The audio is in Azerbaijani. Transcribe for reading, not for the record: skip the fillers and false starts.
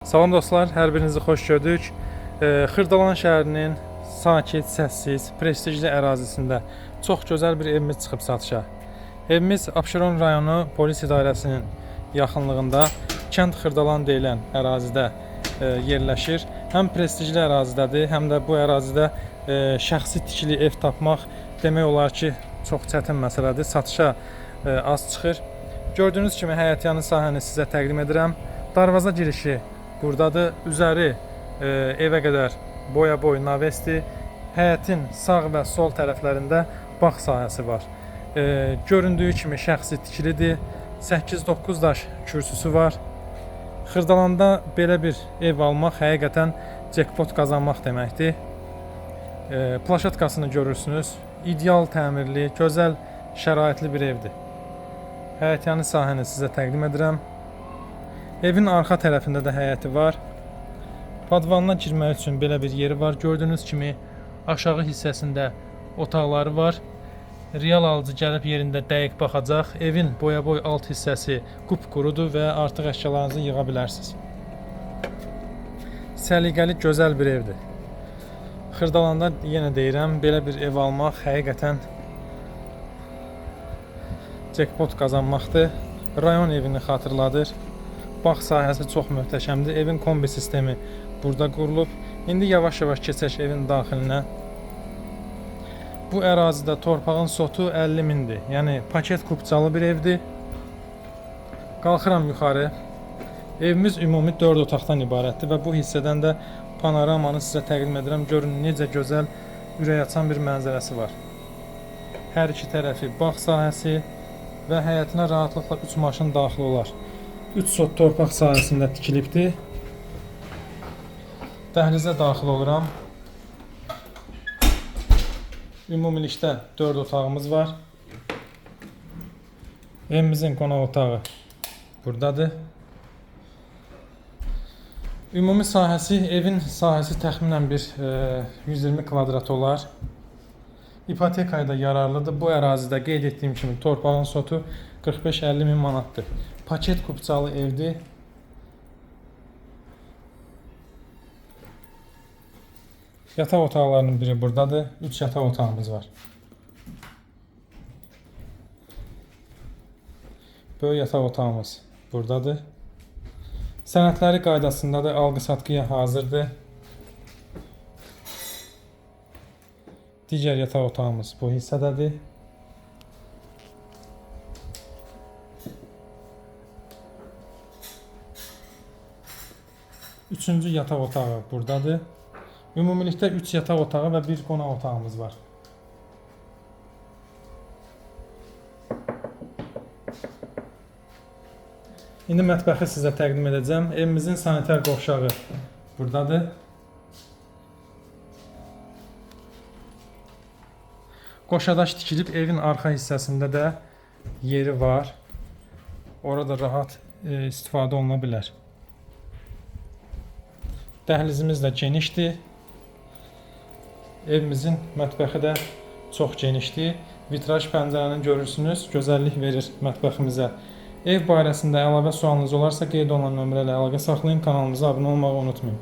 Salam dostlar, hər birinizi xoş gördük. Xırdalan şəhərinin sakit, səssiz, prestijli ərazisində çox gözəl bir evimiz çıxıb satışa. Evimiz Abşeron rayonu polis idarəsinin yaxınlığında kənd Xırdalan deyilən ərazidə yerləşir. Həm prestijli ərazidədir, həm də bu ərazidə şəxsi tikili ev tapmaq demək olar ki, çox çətin məsələdir. Satışa az çıxır. Gördüyünüz kimi həyətyanı sahəni sizə təqdim edirəm. Darvaza girişi buradadır. Üzəri evə qədər boya-boy navesti. Həyətin sağ və sol tərəflərində bağ sahəsi var. Göründüyü kimi şəxsi tikilidir. 8-9 daş kürsüsü var. Xırdalanda belə bir ev almaq həqiqətən jackpot qazanmaq deməkdir. Plaşatkasını görürsünüz. İdeal təmirli, gözəl şəraitli bir evdir. Həyətyanı sahəni sizə təqdim edirəm. Evin arxa tərəfində də həyəti var. Padvanına girmək üçün belə bir yeri var. Gördüyünüz kimi aşağı hissəsində otaqları var. Real alıcı gəlib yerində dəqiq baxacaq. Evin boya-boy alt hissəsi qupqurudur və artıq əşyalarınızı yığa bilərsiniz. Səliqəli, gözəl bir evdir. Xırdalanda yenə deyirəm, belə bir ev almaq həqiqətən jackpot qazanmaqdır. Rayon evini xatırladır. Bağ sahəsi çox möhtəşəmdir. Evin kombi sistemi burada qurulub. İndi yavaş-yavaş keçək evin daxilinə. Bu ərazidə torpağın sotu 50 mindir. Yəni paket kupçalı bir evdir. Qalxıram yuxarı. Evimiz ümumi 4 otaqdan ibarətdir və bu hissədən də panoramanı sizə təqdim edirəm. Görün necə gözəl, ürək açan bir mənzərəsi var. Hər iki tərəfi bağ sahəsi və həyətinə rahatlıqla 3 maşın daxil olar. 3 sot torpaq sahəsində tikilibdir. Dəhlizə daxil oluram. Ümumilikdə 4 otağımız var. Evimizin qonaq otağı buradadır. Ümumi sahəsi, evin sahəsi təxminən bir 120 kvadrat olar. İpotekaya da yararlıdır. Bu ərazidə qeyd etdiyim kimi torpağın sotu 45-50 min manatdır. Paket kupçalı evdir. Yataq otaqlarının biri buradadır. 3 yataq otağımız var. Böyük yataq otağımız buradadır. Sənədləri qaydasındadır. Alqı-satqıya hazırdır. Digər yataq otağımız bu hissədədir. Üçüncü yataq otağı buradadır. Ümumilikdə 3 yataq otağı və 1 qonaq otağımız var. İndi mətbəxi sizə təqdim edəcəm. Evimizin sanitar qovşağı buradadır. Qoşadaş tikilib evin arxa hissəsində də yeri var. Orada rahat istifadə oluna bilər. Dəhlizimiz də genişdir. Evimizin mətbəxi də çox genişdir. Vitraj pəncərəni görürsünüz, gözəllik verir mətbəximizə. Ev barəsində əlavə sualınız olarsa qeyd olunan nömrə ilə əlaqə saxlayın, kanalımıza abunə olmağı unutmayın.